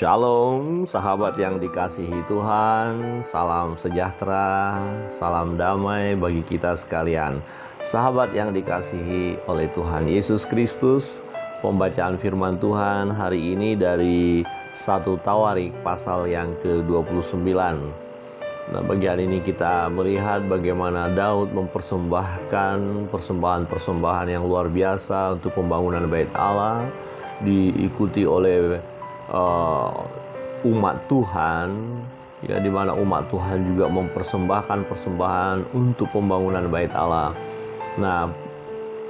Shalom, sahabat yang dikasihi Tuhan, salam sejahtera, salam damai bagi kita sekalian. Sahabat yang dikasihi oleh Tuhan Yesus Kristus, pembacaan firman Tuhan hari ini dari 1 Tawarik pasal yang ke-29. Nah, bagian ini kita melihat bagaimana Daud mempersembahkan persembahan-persembahan yang luar biasa untuk pembangunan bait Allah, diikuti oleh umat Tuhan, ya, di mana umat Tuhan juga mempersembahkan persembahan untuk pembangunan bait Allah. Nah,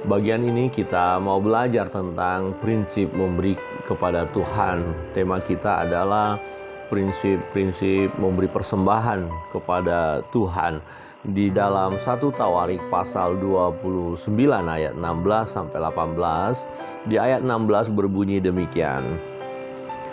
bagian ini kita mau belajar tentang prinsip memberi kepada Tuhan. Tema kita adalah prinsip-prinsip memberi persembahan kepada Tuhan di dalam 1 Tawarik pasal 29 ayat 16 sampai 18. Di ayat 16 berbunyi demikian: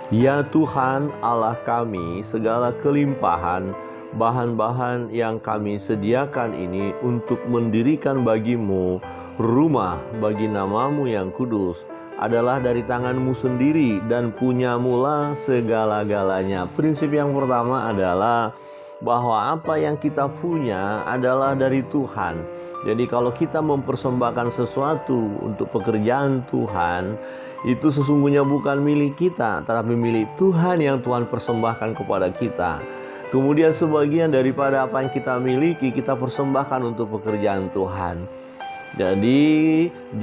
Ya Tuhan Allah kami, segala kelimpahan bahan-bahan yang kami sediakan ini untuk mendirikan bagimu rumah bagi namamu yang kudus adalah dari tanganmu sendiri dan punyamulah segala-galanya. Prinsip yang pertama adalah bahwa apa yang kita punya adalah dari Tuhan. Jadi kalau kita mempersembahkan sesuatu untuk pekerjaan Tuhan, itu sesungguhnya bukan milik kita, tetapi milik Tuhan yang Tuhan persembahkan kepada kita. Kemudian sebagian daripada apa yang kita miliki, kita persembahkan untuk pekerjaan Tuhan. Jadi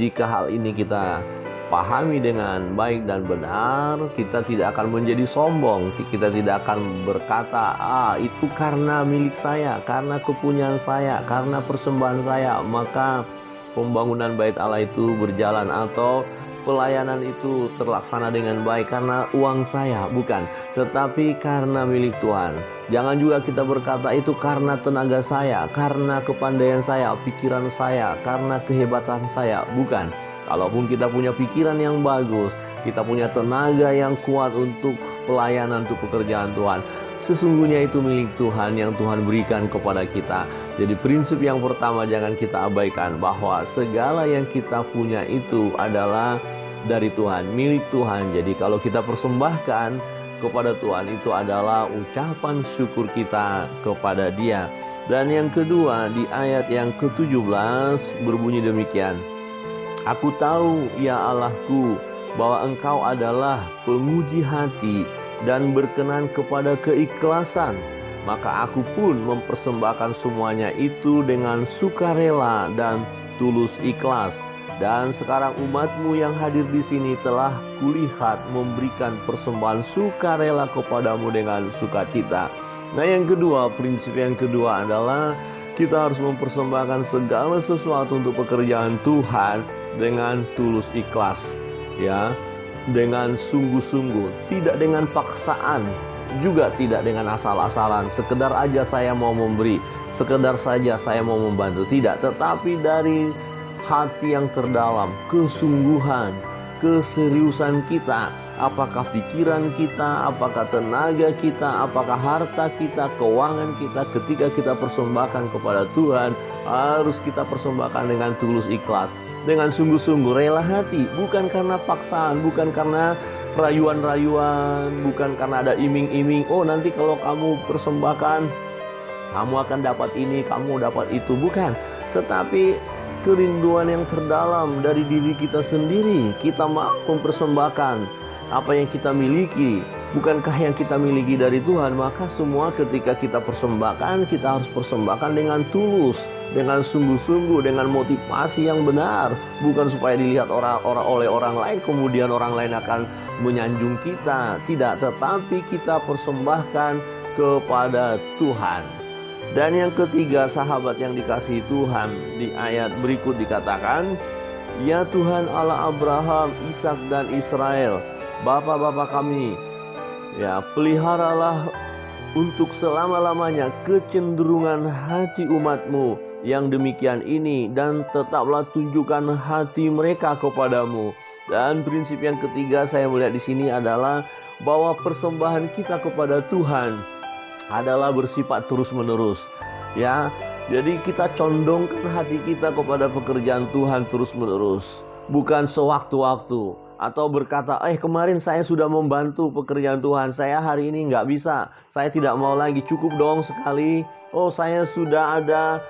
jika hal ini kita pahami dengan baik dan benar, kita tidak akan menjadi sombong. Kita tidak akan berkata, itu karena milik saya, karena kepunyaan saya, karena persembahan saya, maka pembangunan bait Allah itu berjalan atau pelayanan itu terlaksana dengan baik karena uang saya. Bukan, tetapi karena milik Tuhan. Jangan juga kita berkata itu karena tenaga saya, karena kepandaian saya, pikiran saya, karena kehebatan saya. Bukan. Kalaupun kita punya pikiran yang bagus, kita punya tenaga yang kuat untuk pelayanan, untuk pekerjaan Tuhan, sesungguhnya itu milik Tuhan yang Tuhan berikan kepada kita. Jadi prinsip yang pertama jangan kita abaikan, bahwa segala yang kita punya itu adalah dari Tuhan, milik Tuhan. Jadi kalau kita persembahkan kepada Tuhan, itu adalah ucapan syukur kita kepada Dia. Dan yang kedua, di ayat yang ke-17 berbunyi demikian: Aku tahu ya Allahku bahwa Engkau adalah penguji hati dan berkenan kepada keikhlasan, maka aku pun mempersembahkan semuanya itu dengan sukarela dan tulus ikhlas. Dan sekarang umatmu yang hadir di sini telah kulihat memberikan persembahan sukarela kepadamu dengan sukacita. Nah, yang kedua, prinsip yang kedua adalah kita harus mempersembahkan segala sesuatu untuk pekerjaan Tuhan dengan tulus ikhlas, ya, dengan sungguh-sungguh, tidak dengan paksaan, juga tidak dengan asal-asalan, sekedar aja saya mau memberi, sekedar saja saya mau membantu, tidak, tetapi dari hati yang terdalam, kesungguhan, keseriusan kita, apakah pikiran kita, apakah tenaga kita, apakah harta kita, keuangan kita, ketika kita persembahkan kepada Tuhan, harus kita persembahkan dengan tulus ikhlas, dengan sungguh-sungguh, rela hati, bukan karena paksaan, bukan karena rayuan-rayuan, bukan karena ada iming-iming, nanti kalau kamu persembahkan, kamu akan dapat ini, kamu dapat itu, bukan. Tetapi kerinduan yang terdalam dari diri kita sendiri, kita mau mempersembahkan apa yang kita miliki, bukankah yang kita miliki dari Tuhan? Maka semua ketika kita persembahkan, kita harus persembahkan dengan tulus, dengan sungguh-sungguh, dengan motivasi yang benar, bukan supaya dilihat oleh orang lain, kemudian orang lain akan menyanjung kita, tidak, tetapi kita persembahkan kepada Tuhan. Dan yang ketiga, sahabat yang dikasihi Tuhan, di ayat berikut dikatakan, Ya Tuhan Allah Abraham, Ishak dan Israel, Bapa-bapa kami, ya, peliharalah untuk selama-lamanya kecenderungan hati umatmu yang demikian ini, dan tetaplah tunjukkan hati mereka kepadamu. Dan prinsip yang ketiga saya melihat di sini adalah bahwa persembahan kita kepada Tuhan adalah bersifat terus-menerus, ya. Jadi kita condongkan hati kita kepada pekerjaan Tuhan terus-menerus, bukan sewaktu-waktu. atau berkata, kemarin saya sudah membantu pekerjaan Tuhan, saya hari ini nggak bisa, saya tidak mau lagi, cukup dong sekali. Oh, saya sudah ada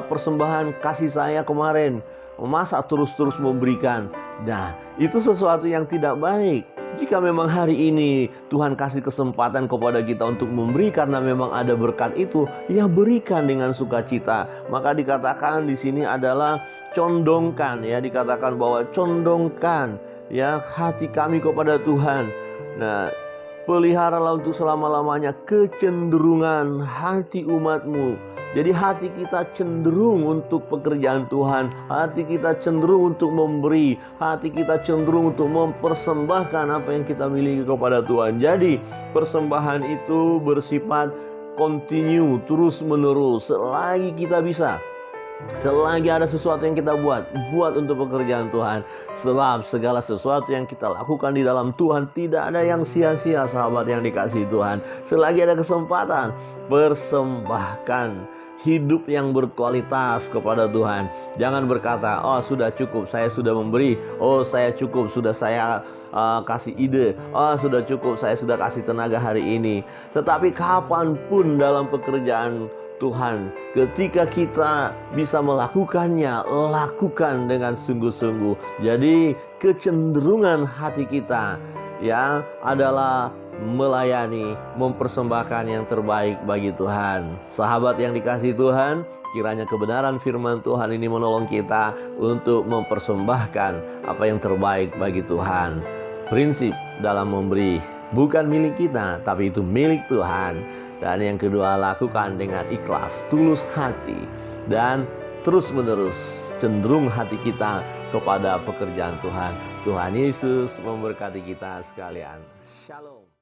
persembahan kasih saya kemarin, masa terus-terus memberikan. Nah, itu sesuatu yang tidak baik. Jika memang hari ini Tuhan kasih kesempatan kepada kita untuk memberi karena memang ada berkat itu, ya berikan dengan sukacita. Maka dikatakan di sini adalah condongkan, ya, dikatakan bahwa condongkan ya hati kami kepada Tuhan. Nah, peliharalah untuk selama-lamanya kecenderungan hati umatmu. Jadi hati kita cenderung untuk pekerjaan Tuhan, hati kita cenderung untuk memberi, hati kita cenderung untuk mempersembahkan apa yang kita miliki kepada Tuhan. Jadi persembahan itu bersifat continue, terus menerus, selagi kita bisa. Selagi ada sesuatu yang kita buat untuk pekerjaan Tuhan. Sebab segala sesuatu yang kita lakukan di dalam Tuhan tidak ada yang sia-sia, sahabat yang dikasihi Tuhan. Selagi ada kesempatan, persembahkan hidup yang berkualitas kepada Tuhan. Jangan berkata, oh sudah cukup, saya sudah memberi. Oh saya cukup, sudah saya kasih ide. Oh sudah cukup, saya sudah kasih tenaga hari ini. Tetapi kapanpun dalam pekerjaan Tuhan, ketika kita bisa melakukannya, lakukan dengan sungguh-sungguh. Jadi kecenderungan hati kita ya adalah melayani, mempersembahkan yang terbaik bagi Tuhan. Sahabat yang dikasihi Tuhan, kiranya kebenaran firman Tuhan ini menolong kita untuk mempersembahkan apa yang terbaik bagi Tuhan. Prinsip dalam memberi bukan milik kita, tapi itu milik Tuhan. Dan yang kedua, lakukan dengan ikhlas, tulus hati, dan terus-menerus cenderung hati kita kepada pekerjaan Tuhan. Tuhan Yesus memberkati kita sekalian. Shalom.